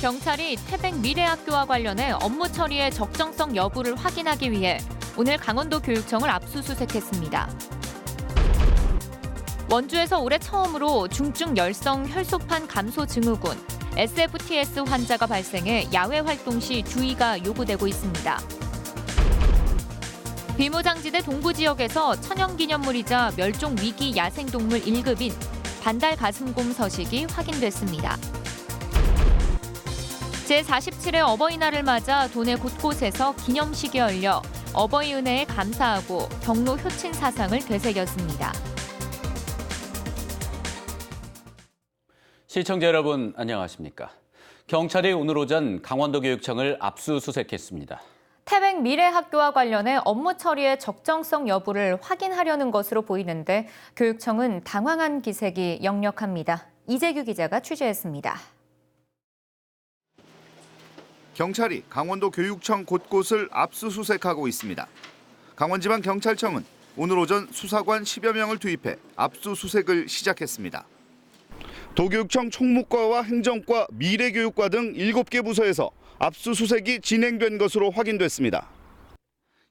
경찰이 태백 미래학교와 관련해 업무 처리의 적정성 여부를 확인하기 위해 오늘 강원도 교육청을 압수수색했습니다. 원주에서 올해 처음으로 중증 열성 혈소판 감소 증후군 SFTS 환자가 발생해 야외 활동 시 주의가 요구되고 있습니다. 비무장지대 동부 지역에서 천연기념물이자 멸종위기 야생동물 1급인 반달 가슴곰 서식이 확인됐습니다. 제47회 어버이날을 맞아 도내 곳곳에서 기념식이 열려 어버이 은혜에 감사하고 경로 효친 사상을 되새겼습니다. 시청자 여러분 안녕하십니까? 경찰이 오늘 오전 강원도 교육청을 압수수색했습니다. 태백 미래학교와 관련해 업무 처리의 적정성 여부를 확인하려는 것으로 보이는데 교육청은 당황한 기색이 역력합니다. 이재규 기자가 취재했습니다. 경찰이 강원도 교육청 곳곳을 압수수색하고 있습니다. 강원지방경찰청은 오늘 오전 수사관 10여 명을 투입해 압수수색을 시작했습니다. 도교육청 총무과와 행정과, 미래교육과 등 7개 부서에서 압수수색이 진행된 것으로 확인됐습니다.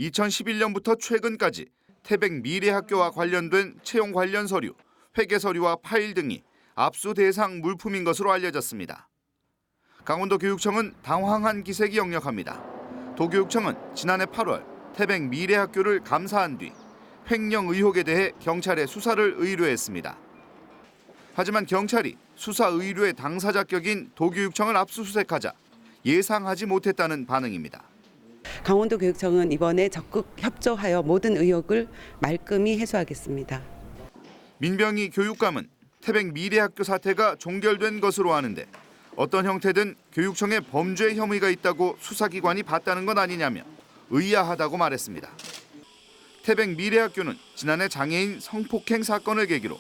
2011년부터 최근까지 태백 미래학교와 관련된 채용 관련 서류, 회계 서류와 파일 등이 압수 대상 물품인 것으로 알려졌습니다. 강원도 교육청은 당황한 기색이 역력합니다. 도교육청은 지난해 8월 태백 미래학교를 감사한 뒤 횡령 의혹에 대해 경찰에 수사를 의뢰했습니다. 하지만 경찰이 수사 의뢰 당사자 격인 도교육청을 압수수색하자 예상하지 못했다는 반응입니다. 강원도 교육청은 이번에 적극 협조하여 모든 의혹을 말끔히 해소하겠습니다. 민병희 교육감은 태백 미래학교 사태가 종결된 것으로 아는데 어떤 형태든 교육청에 범죄 혐의가 있다고 수사기관이 봤다는 건 아니냐며 의아하다고 말했습니다. 태백 미래학교는 지난해 장애인 성폭행 사건을 계기로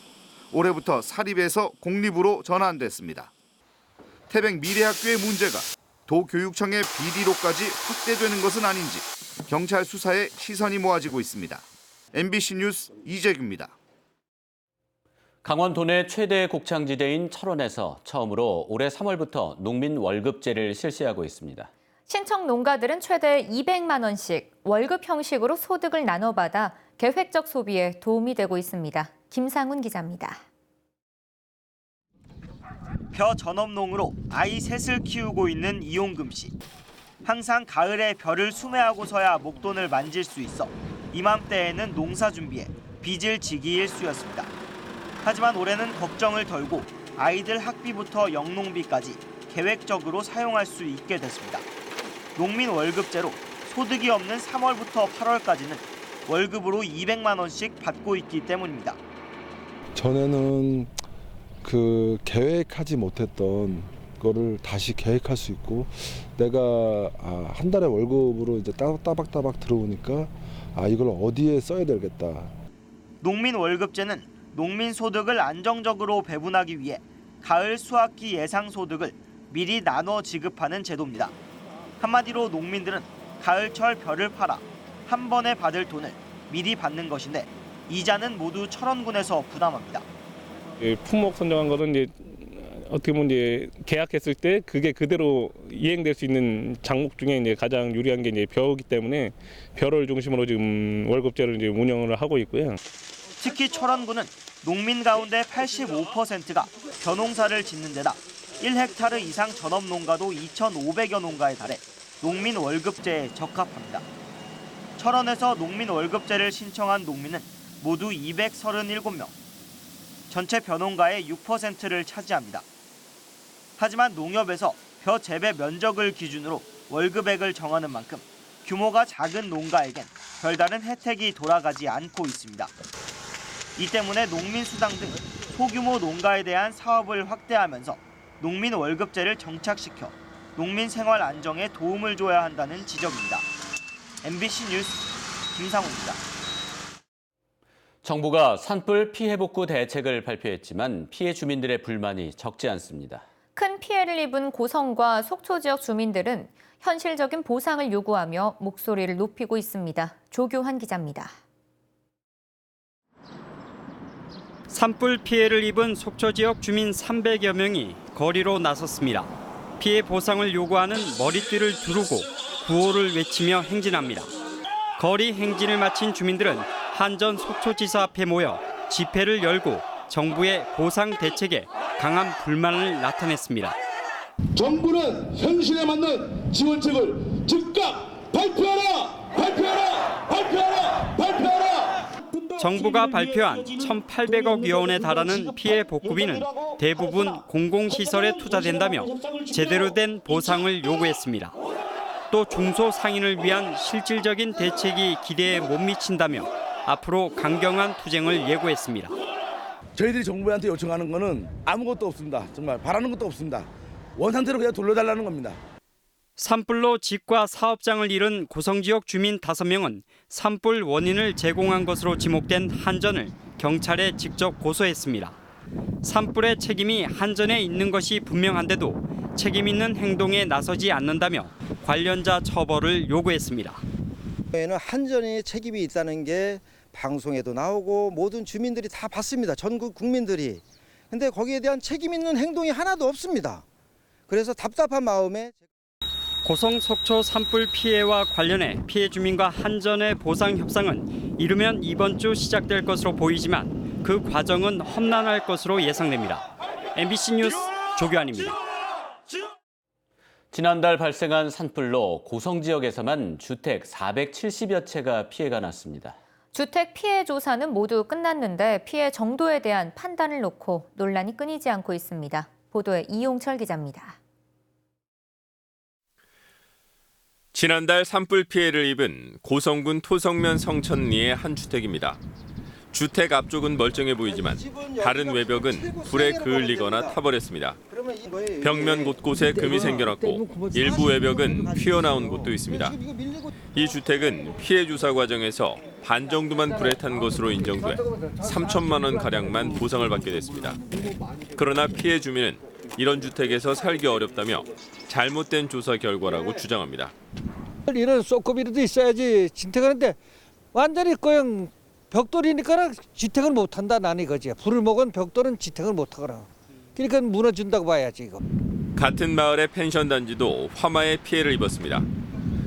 올해부터 사립에서 공립으로 전환됐습니다. 태백 미래학교의 문제가 도교육청의 비리로까지 확대되는 것은 아닌지 경찰 수사에 시선이 모아지고 있습니다. MBC 뉴스 이재규입니다. 강원 도내 최대 곡창지대인 철원에서 처음으로 올해 3월부터 농민 월급제를 실시하고 있습니다. 신청 농가들은 최대 200만 원씩 월급 형식으로 소득을 나눠받아 계획적 소비에 도움이 되고 있습니다. 김상훈 기자입니다. 벼 전업농으로 아이 셋을 키우고 있는 이용금 씨. 항상 가을에 벼를 수매하고서야 목돈을 만질 수 있어 이맘때에는 농사 준비에 빚을 지기 일쑤였습니다. 하지만 올해는 걱정을 덜고 아이들 학비부터 영농비까지 계획적으로 사용할 수 있게 됐습니다. 농민 월급제로 소득이 없는 3월부터 8월까지는 월급으로 200만 원씩 받고 있기 때문입니다. 전에는 계획하지 못했던 거를 다시 계획할 수 있고 내가 한 달에 월급으로 이제 따박따박 들어오니까 이걸 어디에 써야 되겠다. 농민 월급제는 농민 소득을 안정적으로 배분하기 위해 가을 수확기 예상 소득을 미리 나눠 지급하는 제도입니다. 한마디로 농민들은 가을철 벼를 팔아 한 번에 받을 돈을 미리 받는 것인데 이자는 모두 철원군에서 부담합니다. 품목 선정한 거는 이제 어떻게 보면 이제 계약했을 때 그게 그대로 이행될 수 있는 작목 중에 이제 가장 유리한 게 이제 벼이기 때문에 벼를 중심으로 지금 월급제를 이제 운영을 하고 있고요. 특히 철원군은 농민 가운데 85%가 벼농사를 짓는 데다 1헥타르 이상 전업 농가도 2,500여 농가에 달해 농민 월급제에 적합합니다. 철원에서 농민 월급제를 신청한 농민은 모두 237명. 전체 벼농가의 6%를 차지합니다. 하지만 농협에서 벼 재배 면적을 기준으로 월급액을 정하는 만큼 규모가 작은 농가에겐 별다른 혜택이 돌아가지 않고 있습니다. 이 때문에 농민수당 등 소규모 농가에 대한 사업을 확대하면서 농민 월급제를 정착시켜 농민 생활 안정에 도움을 줘야 한다는 지적입니다. MBC 뉴스 김상훈입니다. 정부가 산불 피해 복구 대책을 발표했지만 피해 주민들의 불만이 적지 않습니다. 큰 피해를 입은 고성과 속초 지역 주민들은 현실적인 보상을 요구하며 목소리를 높이고 있습니다. 조교환 기자입니다. 산불 피해를 입은 속초 지역 주민 300여 명이 거리로 나섰습니다. 피해 보상을 요구하는 머리띠를 두르고 구호를 외치며 행진합니다. 거리 행진을 마친 주민들은 한전 속초지사 앞에 모여 집회를 열고 정부의 보상 대책에 강한 불만을 나타냈습니다. 정부는 현실에 맞는 지원책을 즉각 발표하라! 발표하라! 발표하라! 발표하라! 정부가 발표한 1,800억 원에 달하는 피해 복구비는 대부분 공공시설에 투자된다며 제대로 된 보상을 요구했습니다. 또 중소상인을 위한 실질적인 대책이 기대에 못 미친다며 앞으로 강경한 투쟁을 예고했습니다. 저희들이 정부한테 요청하는 거는 아무것도 없습니다. 정말 바라는 것도 없습니다. 원상태로 그냥 돌려달라는 겁니다. 산불로 집과 사업장을 잃은 고성지역 주민 5명은 산불 원인을 제공한 것으로 지목된 한전을 경찰에 직접 고소했습니다. 산불의 책임이 한전에 있는 것이 분명한데도 책임 있는 행동에 나서지 않는다며 관련자 처벌을 요구했습니다. 한전이 책임이 있다는 게 방송에도 나오고 모든 주민들이 다 봤습니다. 전국 국민들이. 근데 거기에 대한 책임 있는 행동이 하나도 없습니다. 그래서 답답한 마음에 고성 속초 산불 피해와 관련해 피해 주민과 한전의 보상 협상은 이르면 이번 주 시작될 것으로 보이지만 그 과정은 험난할 것으로 예상됩니다. MBC 뉴스 조규환입니다. 지난달 발생한 산불로 고성 지역에서만 주택 470여 채가 피해가 났습니다. 주택 피해 조사는 모두 끝났는데 피해 정도에 대한 판단을 놓고 논란이 끊이지 않고 있습니다. 보도에 이용철 기자입니다. 지난달 산불 피해를 입은 고성군 토성면 성천리의 한 주택입니다. 주택 앞쪽은 멀쩡해 보이지만 다른 외벽은 불에 그을리거나 타버렸습니다. 벽면 곳곳에 금이 생겨났고 일부 외벽은 튀어나온 곳도 있습니다. 이 주택은 피해 조사 과정에서 반 정도만 불에 탄 것으로 인정돼 3천만 원 가량만 보상을 받게 됐습니다. 그러나 피해 주민은 이런 주택에서 살기 어렵다며 잘못된 조사 결과라고 주장합니다. 이런 쏘급이라도 있어야지 진택하는데 완전히 그냥 벽돌이니까 지택을 못한다 나는 이거지. 불을 먹은 벽돌은 지택을 못하거라. 그러니까 무너진다고 봐야지 이거. 같은 마을의 펜션 단지도 화마에 피해를 입었습니다.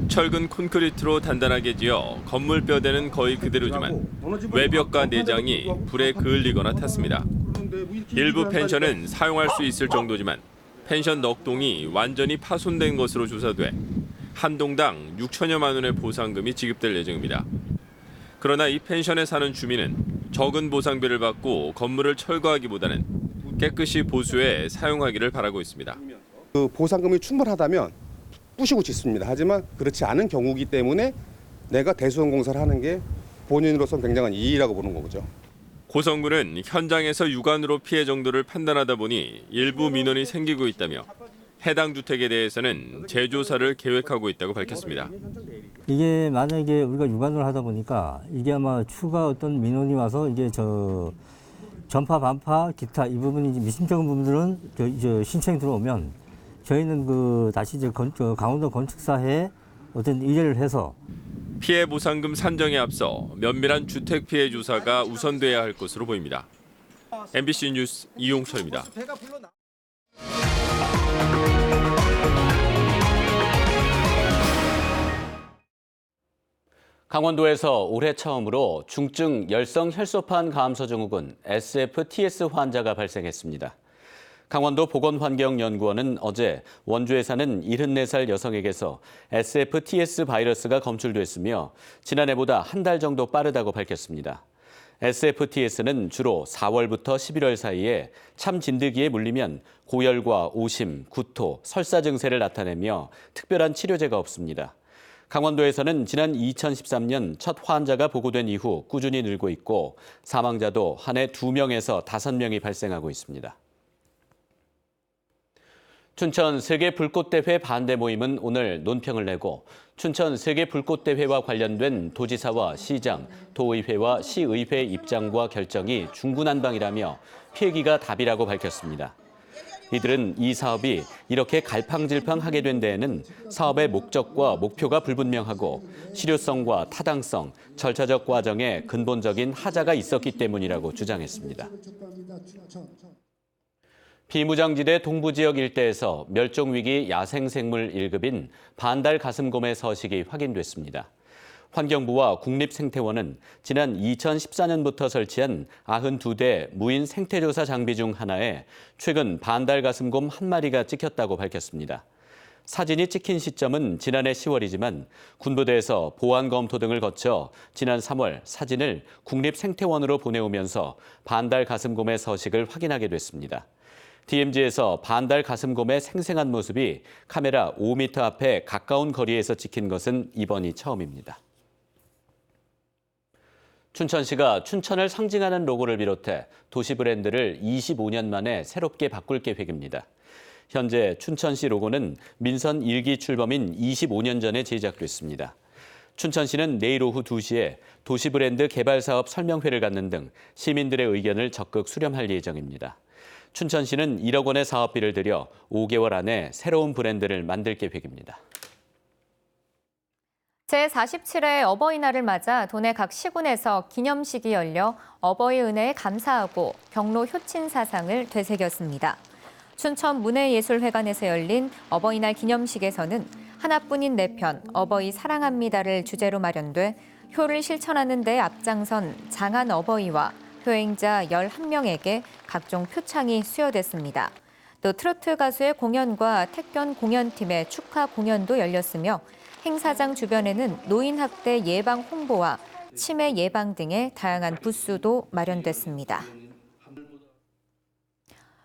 철근 콘크리트로 단단하게 지어 건물 뼈대는 거의 그대로지만 외벽과 내장이 불에 그을리거나 탔습니다. 일부 펜션은 사용할 수 있을 정도지만 펜션 넉 동이 완전히 파손된 것으로 조사돼 한 동당 6천여만 원의 보상금이 지급될 예정입니다. 그러나 이 펜션에 사는 주민은 적은 보상비를 받고 건물을 철거하기보다는 깨끗이 보수해 사용하기를 바라고 있습니다. 그 보상금이 충분하다면 부시고 짓습니다. 하지만 그렇지 않은 경우이기 때문에 내가 대수원 공사를 하는 게 본인으로서는 굉장한 이의라고 보는 거죠. 고성군은 현장에서 육안으로 피해 정도를 판단하다 보니 일부 민원이 생기고 있다며 해당 주택에 대해서는 재조사를 계획하고 있다고 밝혔습니다. 이게 만약에 우리가 육안으로 하다 보니까 이게 아마 추가 어떤 민원이 와서 이제 전파, 반파, 기타 이 부분이 이제 미심쩍은 부분들은 신청이 들어오면 저희는 다시 강원도 건축사에 어떤 의뢰를 해서 피해 보상금 산정에 앞서 면밀한 주택 피해 조사가 우선돼야 할 것으로 보입니다. MBC 뉴스 이용철입니다. 강원도에서 올해 처음으로 중증 열성 혈소판 감소 증후군 SFTS 환자가 발생했습니다. 강원도 보건환경연구원은 어제 원주에 사는 74살 여성에게서 SFTS 바이러스가 검출됐으며 지난해보다 한 달 정도 빠르다고 밝혔습니다. SFTS는 주로 4월부터 11월 사이에 참 진드기에 물리면 고열과 오심, 구토, 설사 증세를 나타내며 특별한 치료제가 없습니다. 강원도에서는 지난 2013년 첫 환자가 보고된 이후 꾸준히 늘고 있고 사망자도 한 해 2명에서 5명이 발생하고 있습니다. 춘천 세계불꽃대회 반대 모임은 오늘 논평을 내고 춘천 세계불꽃대회와 관련된 도지사와 시장, 도의회와 시의회 입장과 결정이 중구난방이라며 피해기가 답이라고 밝혔습니다. 이들은 이 사업이 이렇게 갈팡질팡하게 된 데에는 사업의 목적과 목표가 불분명하고 실효성과 타당성, 절차적 과정에 근본적인 하자가 있었기 때문이라고 주장했습니다. 비무장지대 동부지역 일대에서 멸종위기 야생생물 1급인 반달 가슴곰의 서식이 확인됐습니다. 환경부와 국립생태원은 지난 2014년부터 설치한 92대 무인 생태조사 장비 중 하나에 최근 반달 가슴곰 한 마리가 찍혔다고 밝혔습니다. 사진이 찍힌 시점은 지난해 10월이지만 군부대에서 보안 검토 등을 거쳐 지난 3월 사진을 국립생태원으로 보내오면서 반달 가슴곰의 서식을 확인하게 됐습니다. DMZ에서 반달 가슴곰의 생생한 모습이 카메라 5m 앞에 가까운 거리에서 찍힌 것은 이번이 처음입니다. 춘천시가 춘천을 상징하는 로고를 비롯해 도시 브랜드를 25년 만에 새롭게 바꿀 계획입니다. 현재 춘천시 로고는 민선 1기 출범인 25년 전에 제작됐습니다. 춘천시는 내일 오후 2시에 도시 브랜드 개발 사업 설명회를 갖는 등 시민들의 의견을 적극 수렴할 예정입니다. 춘천시는 1억 원의 사업비를 들여 5개월 안에 새로운 브랜드를 만들 계획입니다. 제47회 어버이날을 맞아 도내 각 시군에서 기념식이 열려 어버이 은혜에 감사하고 경로 효친 사상을 되새겼습니다. 춘천 문해예술회관에서 열린 어버이날 기념식에서는 하나뿐인 내 편 어버이 사랑합니다를 주제로 마련돼 효를 실천하는 데 앞장선 장한 어버이와 효행자 11명에게 각종 표창이 수여됐습니다. 또 트로트 가수의 공연과 택견 공연팀의 축하 공연도 열렸으며 행사장 주변에는 노인 학대 예방 홍보와 치매 예방 등의 다양한 부스도 마련됐습니다.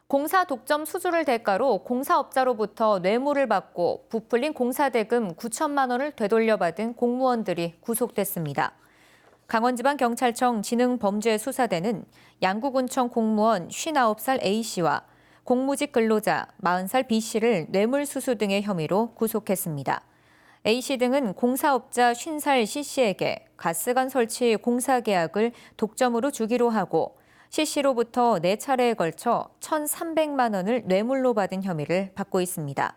공사 독점 수주를 대가로 공사업자로부터 뇌물을 받고 부풀린 공사대금 9천만 원을 되돌려받은 공무원들이 구속됐습니다. 강원지방경찰청 지능범죄수사대는 양구군청 공무원 59살 A씨와 공무직 근로자 40살 B씨를 뇌물수수 등의 혐의로 구속했습니다. A씨 등은 공사업자 50살 C씨에게 가스관 설치 공사계약을 독점으로 주기로 하고 C씨로부터 4차례에 걸쳐 1,300만 원을 뇌물로 받은 혐의를 받고 있습니다.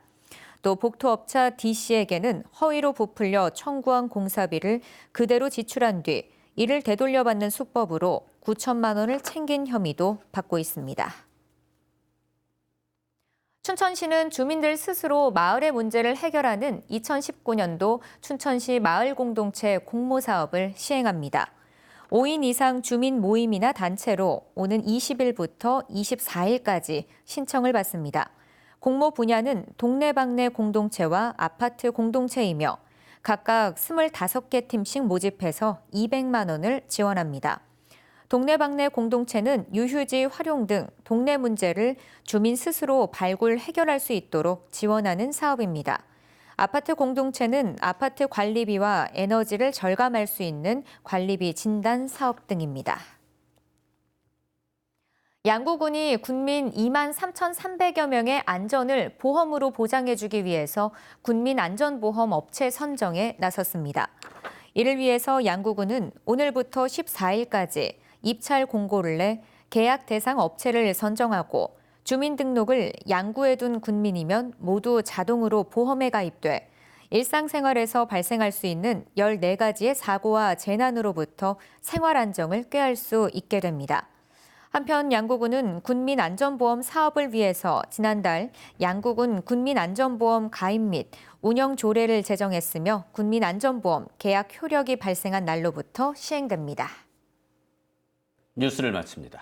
또 복토업자 D씨에게는 허위로 부풀려 청구한 공사비를 그대로 지출한 뒤 이를 되돌려받는 수법으로 9천만 원을 챙긴 혐의도 받고 있습니다. 춘천시는 주민들 스스로 마을의 문제를 해결하는 2019년도 춘천시 마을공동체 공모사업을 시행합니다. 5인 이상 주민 모임이나 단체로 오는 20일부터 24일까지 신청을 받습니다. 공모 분야는 동네방네 공동체와 아파트 공동체이며 각각 25개 팀씩 모집해서 200만 원을 지원합니다. 동네방네 공동체는 유휴지 활용 등 동네 문제를 주민 스스로 발굴 해결할 수 있도록 지원하는 사업입니다. 아파트 공동체는 아파트 관리비와 에너지를 절감할 수 있는 관리비 진단 사업 등입니다. 양구군이 군민 2만 3,300여 명의 안전을 보험으로 보장해주기 위해서 군민안전보험 업체 선정에 나섰습니다. 이를 위해서 양구군은 오늘부터 14일까지 입찰 공고를 내 계약 대상 업체를 선정하고 주민등록을 양구에 둔 군민이면 모두 자동으로 보험에 가입돼 일상생활에서 발생할 수 있는 14가지의 사고와 재난으로부터 생활 안정을 꾀할 수 있게 됩니다. 한편 양구군은 군민안전보험 사업을 위해서 지난달 양구군 군민안전보험 가입 및 운영 조례를 제정했으며 군민안전보험 계약 효력이 발생한 날로부터 시행됩니다. 뉴스를 마칩니다.